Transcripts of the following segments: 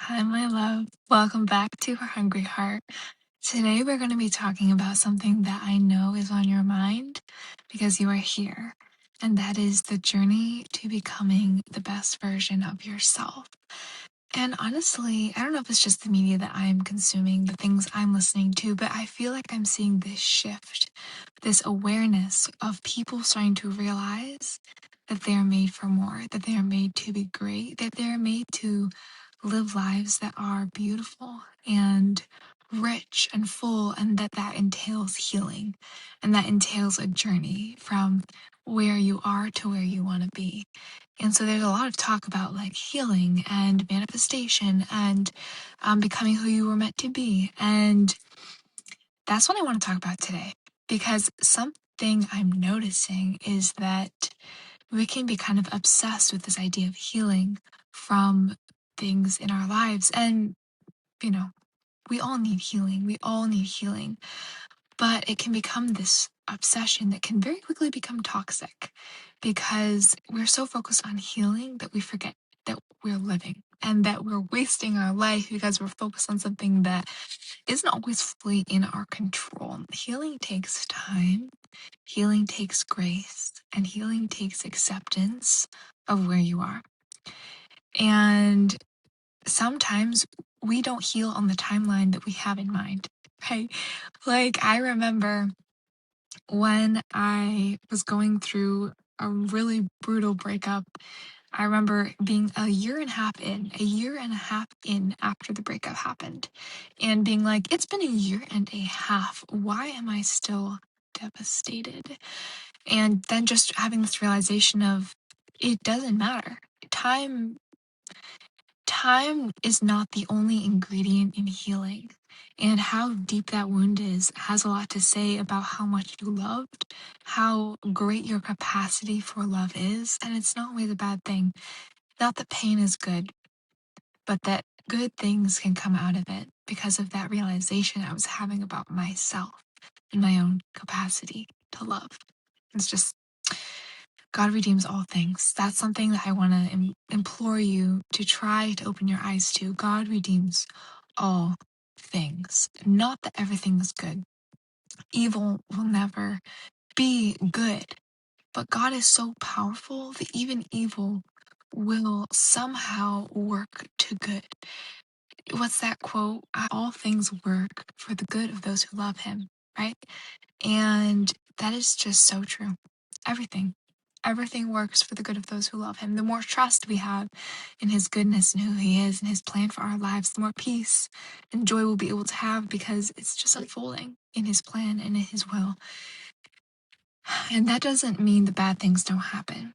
Hi, my love. Welcome back to Her Hungry Heart. Today, we're going to be talking about something that I know is on your mind because you are here, and that is the journey to becoming the best version of yourself. And honestly, I don't know if it's just the media that I'm consuming, the things I'm listening to, but I feel like I'm seeing this shift, this awareness of people starting to realize that they are made for more, that they are made to be great, that they are made to live lives that are beautiful and rich and full, and that entails healing, and that entails a journey from where you are to where you want to be. And so there's a lot of talk about like healing and manifestation and becoming who you were meant to be. And that's what I want to talk about today, because something I'm noticing is that we can be kind of obsessed with this idea of healing from things in our lives. And, you know, we all need healing. We all need healing. But it can become this obsession that can very quickly become toxic because we're so focused on healing that we forget that we're living and that we're wasting our life because we're focused on something that isn't always fully in our control. Healing takes time, healing takes grace, and healing takes acceptance of where you are. And sometimes we don't heal on the timeline that we have in mind, right? Like, I remember when I was going through a really brutal breakup. I remember being a year and a half in after the breakup happened, and being like, it's been a year and a half. Why am I still devastated? And then just having this realization of it doesn't matter. Time is not the only ingredient in healing. And how deep that wound is has a lot to say about how much you loved, how great your capacity for love is. And it's not always a bad thing. Not that pain is good, but that good things can come out of it because of that realization I was having about myself and my own capacity to love. It's just, God redeems all things. That's something that I want to implore you to try to open your eyes to. God redeems all things. Not that everything is good. Evil will never be good. But God is so powerful that even evil will somehow work to good. What's that quote? All things work for the good of those who love him, right? And that is just so true. Everything. Everything works for the good of those who love him. The more trust we have in his goodness and who he is and his plan for our lives, the more peace and joy we'll be able to have because it's just unfolding in his plan and in his will. And that doesn't mean the bad things don't happen.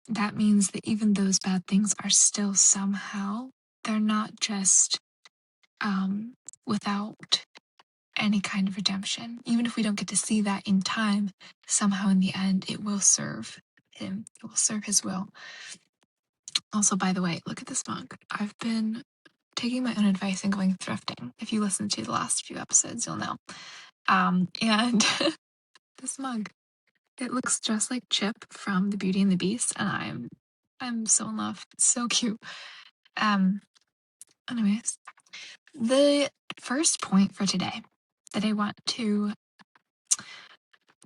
That means that even those bad things are still somehow, they're not just without any kind of redemption. Even if we don't get to see that in time, somehow in the end, it will serve him. It will serve his will. Also, by the way, look at this mug. I've been taking my own advice and going thrifting. If you listen to the last few episodes, you'll know. And this mug, it looks just like Chip from The Beauty and the Beast, and I'm so in love. It's so cute. Anyways, the first point for today that I want to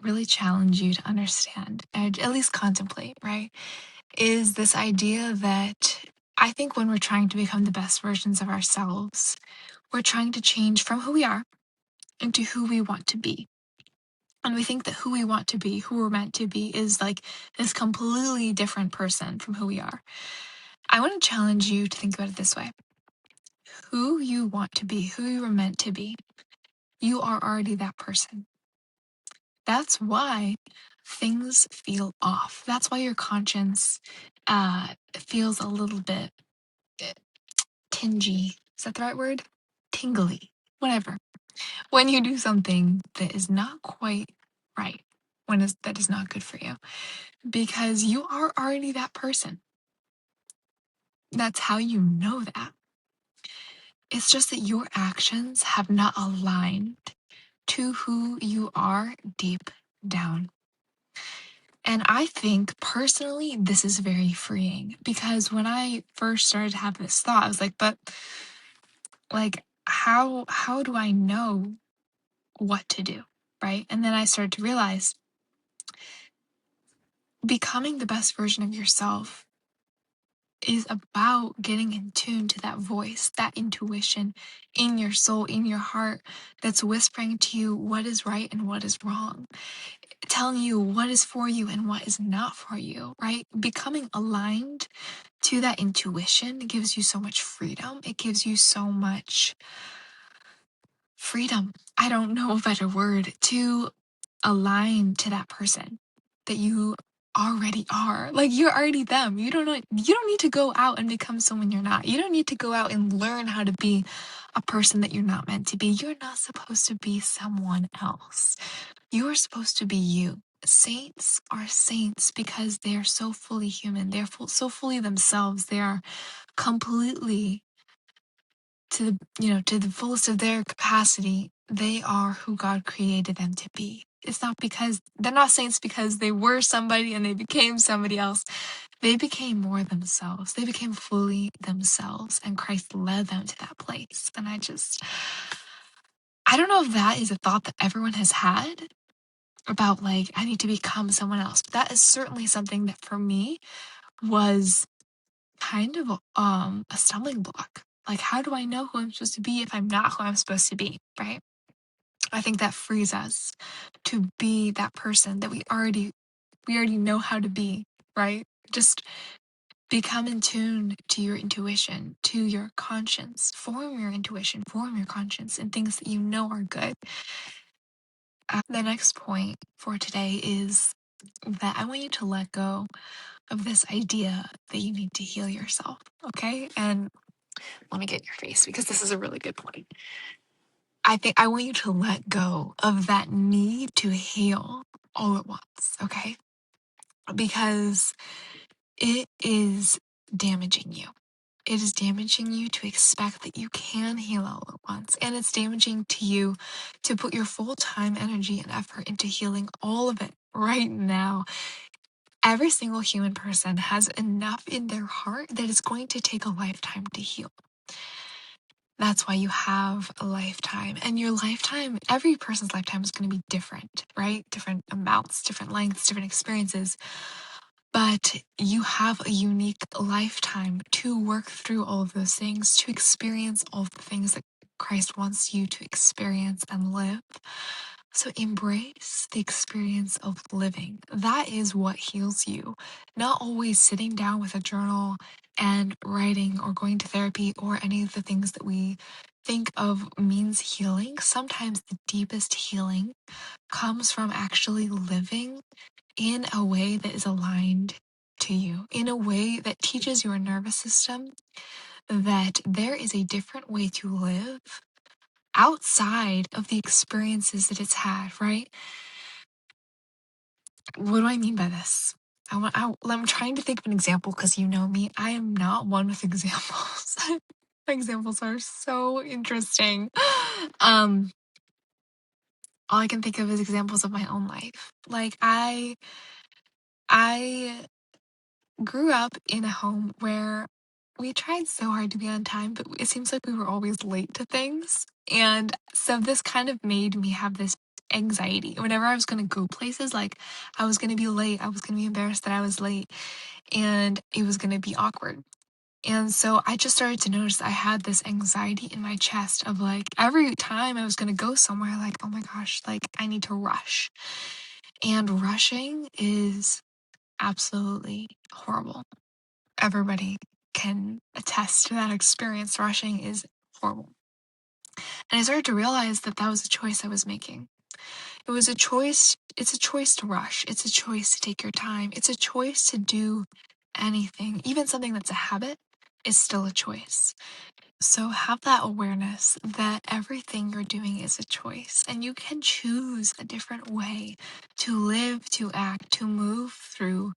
really challenge you to understand, and at least contemplate, right, is this idea that I think when we're trying to become the best versions of ourselves, we're trying to change from who we are into who we want to be. And we think that who we want to be, who we're meant to be, is like this completely different person from who we are. I want to challenge you to think about it this way. Who you want to be, who you were meant to be, you are already that person. That's why things feel off. That's why your conscience feels a little bit tingy. Is that the right word? Tingly. Whatever. When you do something that is not quite right, that is not good for you, because you are already that person. That's how you know that. It's just that your actions have not aligned to who you are deep down. And I think personally, this is very freeing because when I first started to have this thought, I was like, but Like, how do I know what to do, right? And then I started to realize becoming the best version of yourself is about getting in tune to that voice, that intuition in your soul, in your heart, that's whispering to you what is right and what is wrong, telling you what is for you and what is not for you, right? Becoming aligned to that intuition gives you so much freedom. It gives you so much freedom. I don't know a better word to align to that person that you already are. Like, you're already them. You don't need to go out and become someone you're not. You don't need to go out and learn how to be a person that you're not meant to be. You're not supposed to be someone else. You are supposed to be you. Saints are saints because they are so fully human. They're so fully themselves. They are completely to the fullest of their capacity. They are who God created them to be. It's not because they're not saints because they were somebody and they became somebody else. They became more themselves. They became fully themselves, and Christ led them to that place. And I don't know if that is a thought that everyone has had about, like, I need to become someone else. But that is certainly something that for me was kind of a stumbling block. Like, how do I know who I'm supposed to be if I'm not who I'm supposed to be, right? I think that frees us to be that person that we already know how to be, right? Just become in tune to your intuition, to your conscience. Form your intuition, form your conscience in things that you know are good. The next point for today is that I want you to let go of this idea that you need to heal yourself, okay? And let me get in your face because this is a really good point. I think I want you to let go of that need to heal all at once, okay? Because it is damaging you. It is damaging you to expect that you can heal all at once. And it's damaging to you to put your full time, energy, and effort into healing all of it right now. Every single human person has enough in their heart that it's going to take a lifetime to heal. That's why you have a lifetime. And your lifetime, every person's lifetime is going to be different, right? Different amounts, different lengths, different experiences. But you have a unique lifetime to work through all of those things, to experience all of the things that Christ wants you to experience and live. So embrace the experience of living. That is what heals you. Not always sitting down with a journal and writing or going to therapy or any of the things that we think of means healing. Sometimes the deepest healing comes from actually living in a way that is aligned to you, in a way that teaches your nervous system that there is a different way to live outside of the experiences that it's had, right? What do I mean by this? I'm trying to think of an example because you know me, I am not one with examples. Examples are so interesting. All I can think of is examples of my own life. Like I grew up in a home where we tried so hard to be on time, but it seems like we were always late to things. And so this kind of made me have this anxiety. Whenever I was going to go places, like I was going to be late, I was going to be embarrassed that I was late, and it was going to be awkward. And so I just started to notice I had this anxiety in my chest of, like, every time I was going to go somewhere, like, oh my gosh, like I need to rush. And rushing is absolutely horrible. Everybody can attest to that experience. Rushing is horrible. And I started to realize that that was a choice I was making. It was a choice. It's a choice to rush. It's a choice to take your time. It's a choice to do anything. Even something that's a habit is still a choice. So have that awareness that everything you're doing is a choice, and you can choose a different way to live, to act, to move through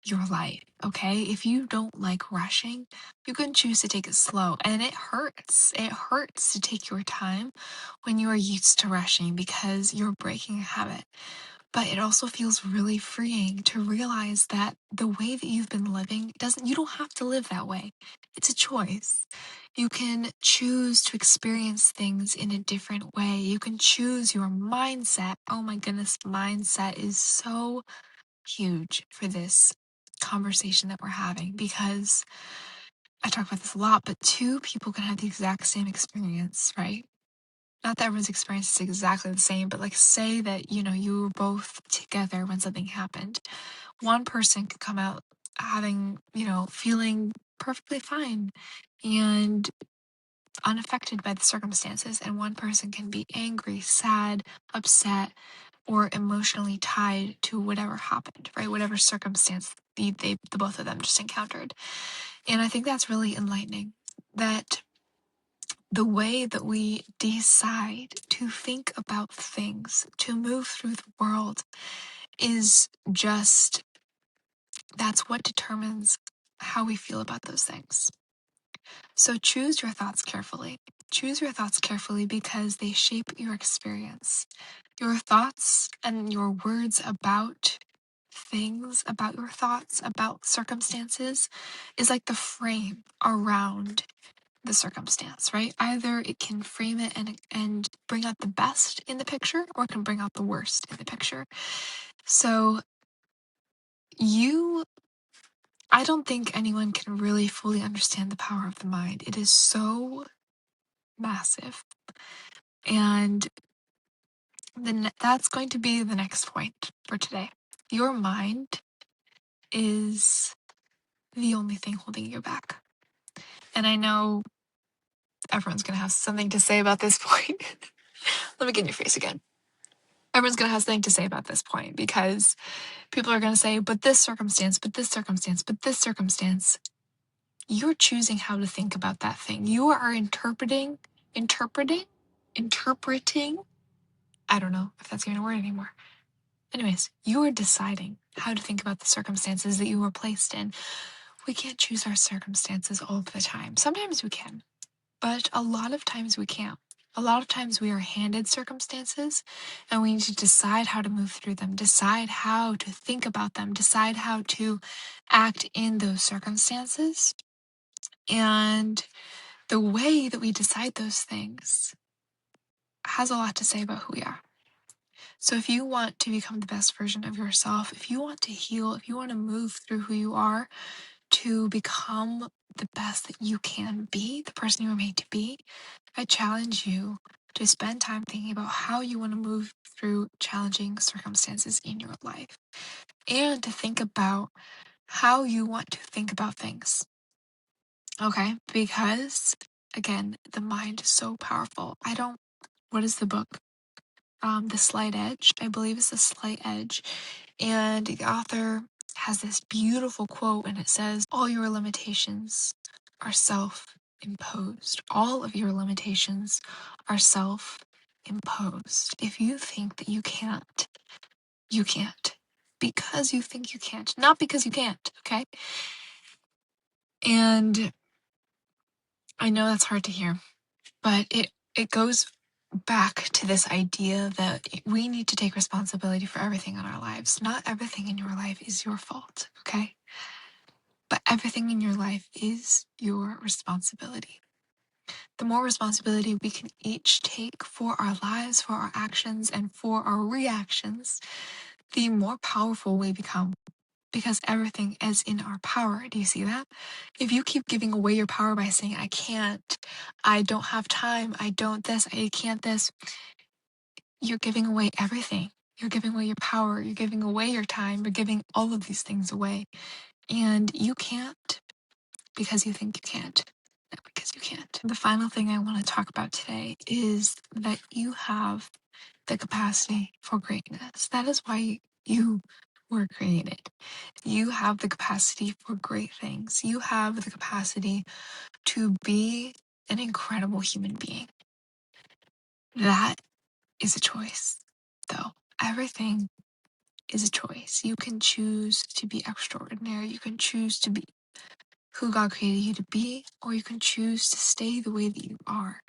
your life, okay? If you don't like rushing, you can choose to take it slow, and it hurts. It hurts to take your time when you are used to rushing because you're breaking a habit. But it also feels really freeing to realize that the way that you've been living you don't have to live that way. It's a choice. You can choose to experience things in a different way. You can choose your mindset. Oh my goodness, mindset is so huge for this conversation that we're having, because I talk about this a lot, but two people can have the exact same experience, right? Not that everyone's experience is exactly the same, but like say that, you were both together when something happened. One person could come out having, feeling perfectly fine and unaffected by the circumstances, and one person can be angry, sad, upset, or emotionally tied to whatever happened, right? Whatever circumstance the both of them just encountered. And I think that's really enlightening, that the way that we decide to think about things, to move through the world, is just, that's what determines how we feel about those things. So choose your thoughts carefully. Choose your thoughts carefully because they shape your experience. Your thoughts and your words about things, about your thoughts, about circumstances, is like the frame around the circumstance, right? Either it can frame it and bring out the best in the picture, or it can bring out the worst in the picture. So I don't think anyone can really fully understand the power of the mind. It is so massive. And that's going to be the next point for today. Your mind is the only thing holding you back. And I know everyone's going to have something to say about this point. Let me get in your face again. Everyone's going to have something to say about this point, because people are going to say, but this circumstance, but this circumstance, but this circumstance. You're choosing how to think about that thing. You are interpreting. I don't know if that's even a word anymore. Anyways, you are deciding how to think about the circumstances that you were placed in. We can't choose our circumstances all of the time. Sometimes we can, but a lot of times we can't. A lot of times we are handed circumstances and we need to decide how to move through them, decide how to think about them, decide how to act in those circumstances. And the way that we decide those things has a lot to say about who we are. So if you want to become the best version of yourself, if you want to heal, if you want to move through who you are to become the best that you can be, the person you were made to be, I challenge you to spend time thinking about how you want to move through challenging circumstances in your life, and to think about how you want to think about things. Okay? Because, again, the mind is so powerful. What is the book? The Slight Edge. I believe it's The Slight Edge. And the author has this beautiful quote, and it says, all your limitations are self-imposed. All of your limitations are self-imposed. If you think that you can't, you can't. Because you think you can't, not because you can't, okay? And I know that's hard to hear, but it goes back to this idea that we need to take responsibility for everything in our lives. Not everything in your life is your fault, okay? But everything in your life is your responsibility. The more responsibility we can each take for our lives, for our actions, and for our reactions, the more powerful we become. Because everything is in our power. Do you see that? If you keep giving away your power by saying, I can't, I don't have time, I don't this, I can't this, you're giving away everything. You're giving away your power, you're giving away your time, you're giving all of these things away. And you can't because you think you can't. Not because you can't. The final thing I want to talk about today is that you have the capacity for greatness. That is why you were created. You have the capacity for great things. You have the capacity to be an incredible human being. That is a choice, though. Everything is a choice. You can choose to be extraordinary. You can choose to be who God created you to be, or you can choose to stay the way that you are.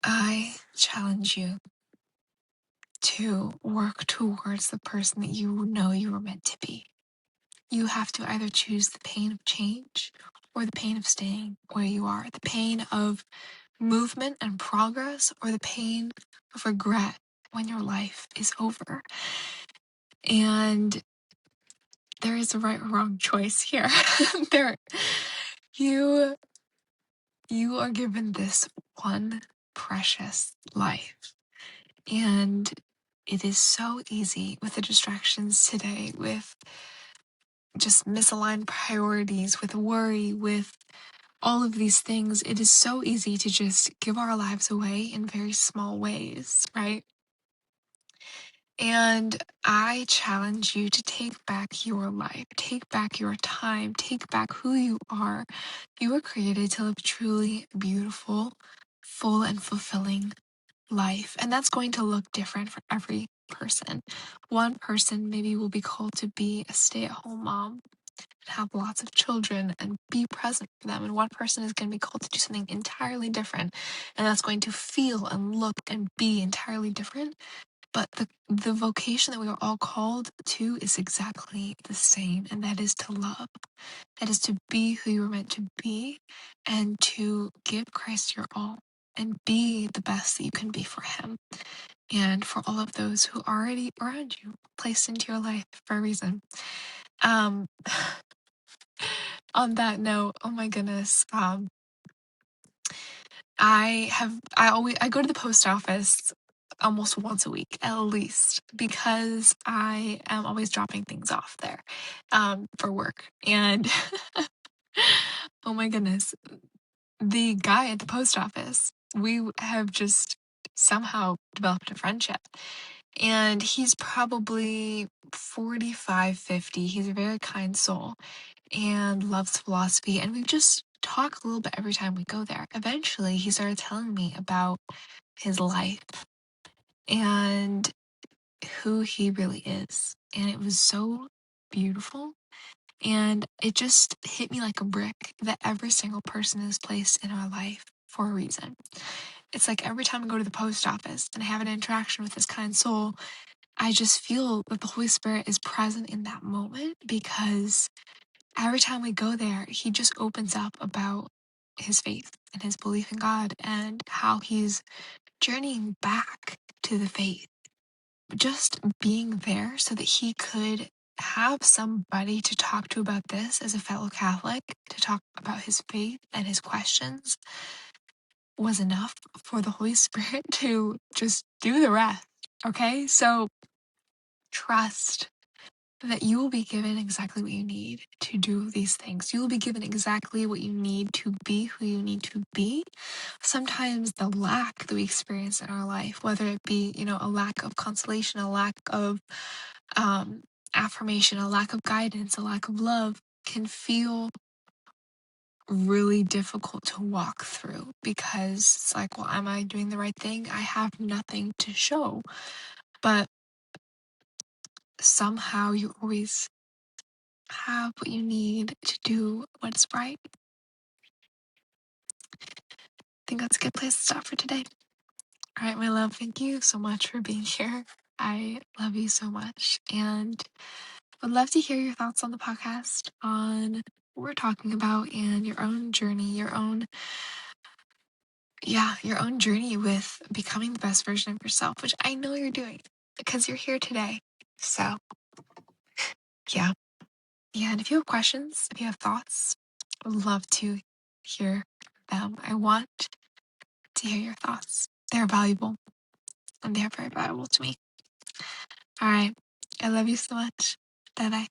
I challenge you to work towards the person that you know you were meant to be. You have to either choose the pain of change or the pain of staying where you are, the pain of movement and progress, or the pain of regret when your life is over. And there is a right or wrong choice here. there, you are given this one precious life. And it is so easy with the distractions today, with just misaligned priorities, with worry, with all of these things. It is so easy to just give our lives away in very small ways, right? And I challenge you to take back your life, take back your time, take back who you are. You were created to live a truly beautiful, full, and fulfilling life. And that's going to look different for every person. One person maybe will be called to be a stay-at-home mom and have lots of children and be present for them. And one person is going to be called to do something entirely different. And that's going to feel and look and be entirely different. But the vocation that we are all called to is exactly the same, and that is to love. That is to be who you were meant to be and to give Christ your all and be the best that you can be for him and for all of those who are already around you, placed into your life for a reason. Um, on that note, oh my goodness, I go to the post office almost once a week at least because I am always dropping things off there for work. And oh my goodness, the guy at the post office, we have just somehow developed a friendship. And he's probably 45, 50. He's a very kind soul and loves philosophy. And we just talk a little bit every time we go there. Eventually, he started telling me about his life and who he really is. And it was so beautiful. And it just hit me like a brick that every single person is placed in our life for a reason. It's like every time I go to the post office and I have an interaction with this kind soul, I just feel that the Holy Spirit is present in that moment because every time we go there, he just opens up about his faith and his belief in God and how he's journeying back to the faith. Just being there so that he could have somebody to talk to about this as a fellow Catholic, to talk about his faith and his questions, was enough for the Holy Spirit to just do the rest. Okay? So trust that you will be given exactly what you need to do these things. You will be given exactly what you need to be who you need to be. Sometimes the lack that we experience in our life, whether it be, a lack of consolation, a lack of affirmation, a lack of guidance, a lack of love, can feel really difficult to walk through because it's like, well, am I doing the right thing? I have nothing to show. But somehow you always have what you need to do what's right. I think that's a good place to stop for today. All right, my love, thank you so much for being here. I love you so much and would love to hear your thoughts on the podcast, on what we're talking about and your own journey, your own journey with becoming the best version of yourself, which I know you're doing because you're here today. So, yeah. Yeah, and if you have questions, if you have thoughts, I would love to hear them. I want to hear your thoughts. They're valuable, and they're very valuable to me. All right. I love you so much. Bye-bye.